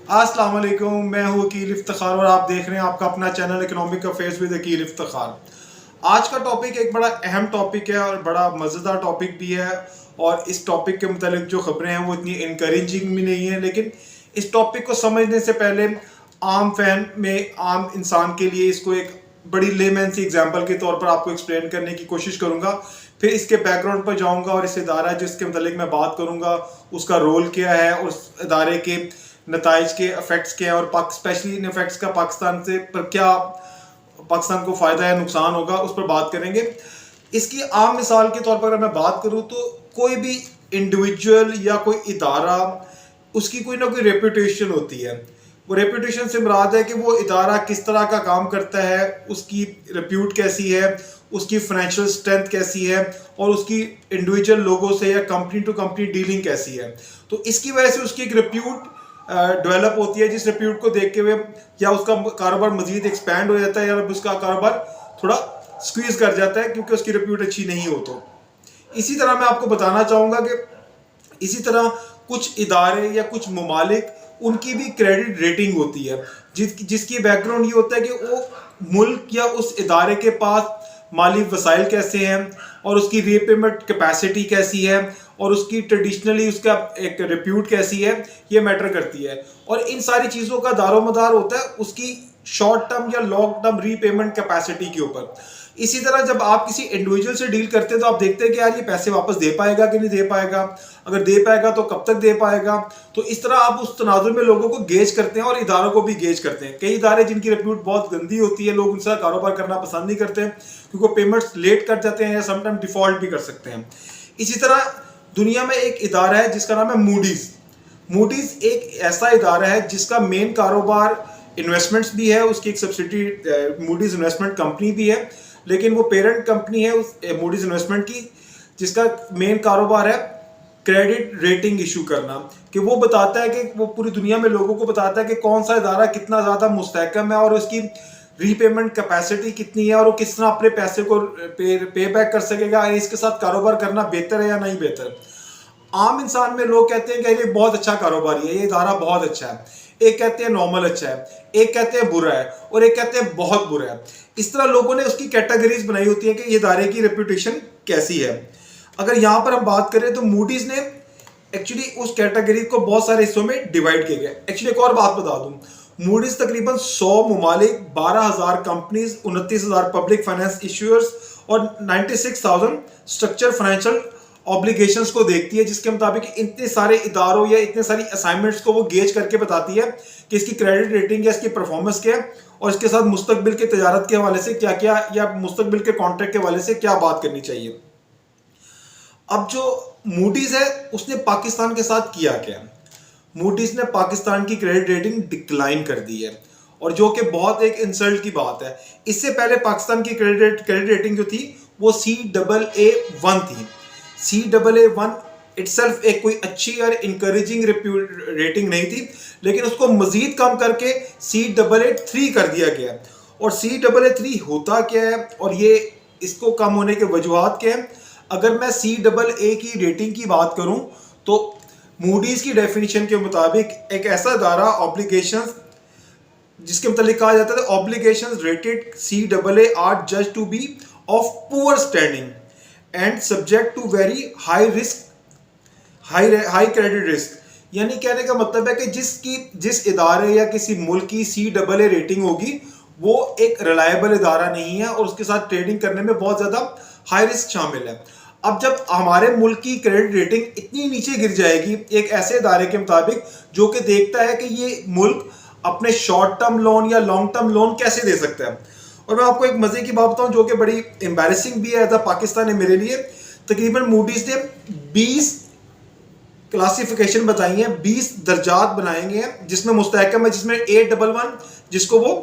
अस्सलाम वालेकुम, मैं हूँ वकील इफ्तिखार और आप देख रहे हैं आपका अपना चैनल इकोनॉमिक अफेयर्स विद वकील इफ्तिखार। आज का टॉपिक एक बड़ा अहम टॉपिक है और बड़ा मज़ेदार टॉपिक भी है। और इस टॉपिक के मुतालिक जो खबरें हैं वो इतनी इनकरेजिंग भी नहीं है, लेकिन इस टॉपिक को समझने से पहले आम फैन में आम इंसान के लिए इसको एक बड़ी लेमैन सी एग्जांपल के तौर पर आपको एक्सप्लेन करने की कोशिश करूंगा। फिर इसके बैकग्राउंड पर जाऊंगा और इस इदारा जिसके मुतालिक मैं बात करूंगा उसका रोल क्या है और उस इदारे के नताइज के इफेक्ट्स क्या है और स्पेशली इन इफेक्ट्स का पाकिस्तान से पर क्या पाकिस्तान को फ़ायदा या नुकसान होगा उस पर बात करेंगे। इसकी आम मिसाल के तौर पर अगर मैं बात करूं तो कोई भी इंडिविजुअल या कोई इदारा उसकी कोई ना कोई रेपुटेशन होती है। वो रेपुटेशन से मुराद है कि वो इदारा किस तरह का काम करता है, उसकी रेप्यूट कैसी है, उसकी फाइनेंशियल स्ट्रेंथ कैसी है और उसकी इंडिविजुअल लोगों से या कंपनी टू कंपनी डीलिंग कैसी है। तो इसकी वजह से उसकी एक रेप्यूट डेवलप होती है, जिस रेप्यूट को देख के वे या उसका कारोबार मजीद एक्सपैंड हो जाता है या उसका कारोबार थोड़ा स्क्वीज कर जाता है क्योंकि उसकी रेप्यूट अच्छी नहीं हो। तो इसी तरह मैं आपको बताना चाहूँगा कि इसी तरह कुछ इदारे या कुछ ममालिक उनकी भी क्रेडिट रेटिंग होती है जिसकी बैकग्राउंड ये होता है कि वो मुल्क या उस इदारे के पास माली वसाइल कैसे हैं और उसकी रीपेमेंट कैपेसिटी कैसी है और उसकी ट्रेडिशनली उसका एक रिप्यूट कैसी है, ये मैटर करती है। और इन सारी चीज़ों का दारोमदार होता है उसकी शॉर्ट टर्म या लॉन्ग टर्म रीपेमेंट कैपेसिटी के ऊपर। इसी तरह जब आप किसी इंडिविजुअल से डील करते हैं तो आप देखते हैं कि यार ये पैसे वापस दे पाएगा कि नहीं दे पाएगा, अगर दे पाएगा तो कब तक दे पाएगा। तो इस तरह आप उस तनाजुर में लोगों को गेज करते हैं और इदारों को भी गेज करते हैं। कई इदारे जिनकी रेप्यूट बहुत गंदी होती है, लोग उनसे कारोबार करना पसंद नहीं करते हैं क्योंकि पेमेंट्स लेट कर जाते हैं या समटाइम डिफॉल्ट भी कर सकते हैं। इसी तरह दुनिया में एक इदारा है जिसका नाम है मूडीज। मूडीज एक ऐसा इदारा है जिसका मेन कारोबार इन्वेस्टमेंट्स भी है, उसकी एक सब्सिडी मूडीज इन्वेस्टमेंट कंपनी भी है, लेकिन वो पेरेंट कंपनी है उस मूडीज इन्वेस्टमेंट की जिसका मेन कारोबार है क्रेडिट रेटिंग इशू करना। कि वो बताता है कि वो पूरी दुनिया में लोगों को बताता है कि कौन सा इदारा कितना ज़्यादा मुस्तहकम है और उसकी रीपेमेंट कैपेसिटी कितनी है और वो किस तरह अपने पैसे को पे बैक कर सकेगा, इसके साथ कारोबार करना बेहतर है या नहीं बेहतर। आम इंसान में लोग कहते हैं कि ये बहुत अच्छा कारोबारी है, ये इदारा बहुत अच्छा है, एक कहते हैं नॉर्मल अच्छा है, एक कहते हैं बुरा है और एक कहते हैं बहुत बुरा है। इस तरह लोगों ने उसकी कैटेगरीज बनाई होती है कि ये इदारे की रेपुटेशन कैसी है। अगर यहाँ पर हम बात करें तो मूडीज ने एक्चुअली उस कैटेगरी को बहुत सारे हिस्सों में डिवाइड किया गया। एक्चुअली एक और बात बता दूं, मूडीज तकरीबन 100 ममालिक, 12,000 कंपनीज, 29,000 पब्लिक फाइनेंस इश्यूअर्स और 96,000 स्ट्रक्चर फाइनेंशियल ऑब्लिगेशंस को देखती है, जिसके मुताबिक इतने सारे इदारों या इतने सारी असाइनमेंट्स को वो गेज करके बताती है कि इसकी क्रेडिट रेटिंग या इसकी परफॉर्मेंस क्या है और इसके साथ मुस्तकबिल के तजारत के हवाले से क्या क्या या मुस्तकबिल के कॉन्ट्रैक्ट के हवाले से क्या बात करनी चाहिए। अब जो मूडीज है उसने पाकिस्तान के साथ किया क्या? मूडीज ने पाकिस्तान की क्रेडिट रेटिंग डिक्लाइन कर दी है और जो कि बहुत एक इंसल्ट की बात है। इससे पहले पाकिस्तान की क्रेडिट रेटिंग जो थी वो CAA1 थी। CAA1 इटसेल्फ एक कोई अच्छी और इंकरेजिंग रेटिंग नहीं थी, लेकिन उसको मजीद कम करके CAA3 कर दिया गया। और CAA3 होता क्या है और ये इसको कम होने के वजूहात क्या है? अगर मैं CAA की रेटिंग की बात करूं तो मूडीज की डेफिनेशन के मुताबिक एक ऐसा इदारा ऑब्लिगेशंस जिसके मतलब कहा जाता है ऑब्लिगेशंस रेटेड CAA आर जज to be of poor standing and subject to very high risk, high credit risk. यानी कहने का मतलब है कि जिस इदारे या किसी मुल्क की CAA रेटिंग होगी वो एक रिलायबल इदारा नहीं है और उसके साथ ट्रेडिंग करने में बहुत ज़्यादा हाई रिस्क शामिल है। अब जब हमारे मुल्क की क्रेडिट रेटिंग इतनी नीचे गिर जाएगी एक ऐसे इदारे के मुताबिक जो कि देखता है कि ये मुल्क अपने शॉर्ट टर्म लोन या लॉन्ग टर्म लोन कैसे दे सकता है। और मैं आपको एक मजे की बात बताऊं जो कि बड़ी एम्बैरेसिंग भी है एज अ पाकिस्तान है मेरे लिए। तकरीबन मूडीज ने 20 क्लासिफिकेशन बताई हैं, 20 दर्जात बनाएंगे हैं जिसमें मुस्तहकम है, जिसमें A11 जिसको वो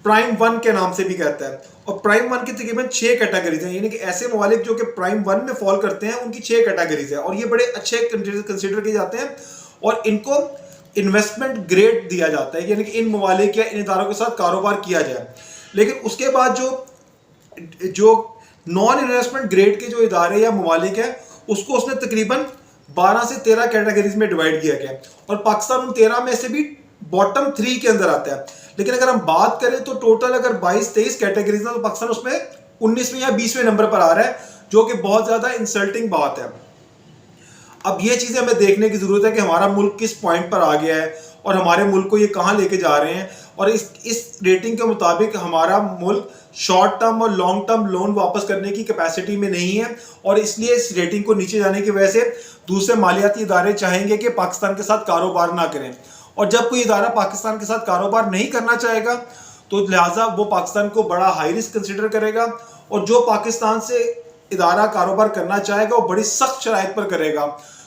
प्राइम 1 के नाम से भी कहता है। और प्राइम 1 की तकरीबन 6 कैटेगरीज हैं, यानी कि ऐसे मवालिक जो कि प्राइम 1 में फॉल करते हैं उनकी 6 कैटेगरीज है और ये बड़े अच्छे कंसिडर किए जाते हैं और इनको इन्वेस्टमेंट ग्रेड दिया जाता है, यानी कि इन मवालिक या इन इदारों के साथ कारोबार किया जाए। लेकिन उसके बाद जो नॉन इन्वेस्टमेंट ग्रेड के जो इदारे या ममालिक है उसको उसने तकरीबन 12 से 13 कैटेगरीज में डिवाइड किया गया और पाकिस्तान उन 13 में से भी बॉटम 3 के अंदर आता है। लेकिन अगर हम बात करें तो टोटल अगर 22-23 कैटेगरीज है तो पाकिस्तान उसमें 19वें या 20वें नंबर पर आ रहा है, जो कि बहुत ज्यादा इंसल्टिंग बात है। अब ये चीजें हमें देखने की जरूरत है कि हमारा मुल्क किस पॉइंट पर आ गया है और हमारे मुल्क को ये कहाँ लेके जा रहे हैं, और इस रेटिंग के मुताबिक हमारा मुल्क शॉर्ट टर्म और लॉन्ग टर्म लोन वापस करने की कैपेसिटी में नहीं है, और इसलिए इस रेटिंग को नीचे जाने की वजह से दूसरे मालियाती इदारे चाहेंगे कि पाकिस्तान के साथ कारोबार ना करें, और जब कोई इदारा पाकिस्तान के साथ कारोबार नहीं करना चाहेगा तो लिहाजा वो पाकिस्तान को बड़ा हाई रिस्क कंसिडर करेगा, और जो पाकिस्तान से इदारा कारोबार करना चाहेगा वो बड़ी सख्त शराइत पर करेगा,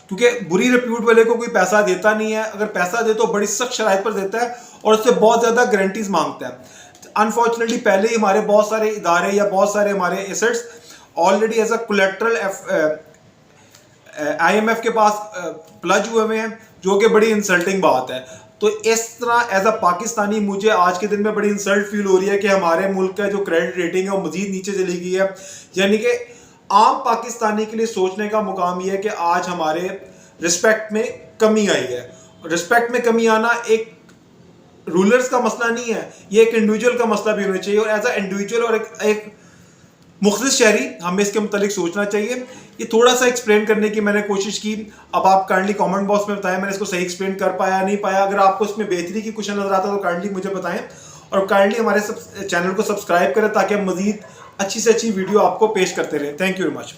क्योंकि बुरी रिप्यूट वाले को कोई पैसा देता नहीं है, अगर पैसा दे तो बड़ी सख्त शराइत पर देता है और उससे बहुत ज्यादा गारंटीज मांगता है। अनफॉर्चुनेटली पहले ही हमारे बहुत सारे इदारे या बहुत सारे हमारे assets already as a collateral IMF के पास प्लज हुए हैं, जो कि बड़ी इंसल्टिंग बात है। तो इस तरह एज अ पाकिस्तानी मुझे आज के दिन में बड़ी इंसल्ट फील हो रही है कि हमारे मुल्क का जो क्रेडिट रेटिंग है वो मजीद नीचे चली गई है। यानी कि आम पाकिस्तानी के लिए सोचने का मुकाम यह है कि आज हमारे रिस्पेक्ट में कमी आई है। रिस्पेक्ट में कमी आना एक रूलर्स का मसला नहीं है, ये एक इंडिविजुअल का मसला भी होना चाहिए, और एज अ इंडिविजुअल और एक मुख्लिस शहरी हमें इसके मुतालिक सोचना चाहिए। ये थोड़ा सा एक्सप्लेन करने की मैंने कोशिश की, अब आप काइंडली कमेंट बॉक्स में बताएं मैंने इसको सही एक्सप्लेन कर पाया नहीं पाया। अगर आपको इसमें बेहतरी की क्वेश्चन नजर आता है तो काइंडली मुझे बताएं, और काइंडली हमारे चैनल को सब्सक्राइब करें ताकि हम मजीद अच्छी से अच्छी वीडियो आपको पेश करते रहें। Thank you very much.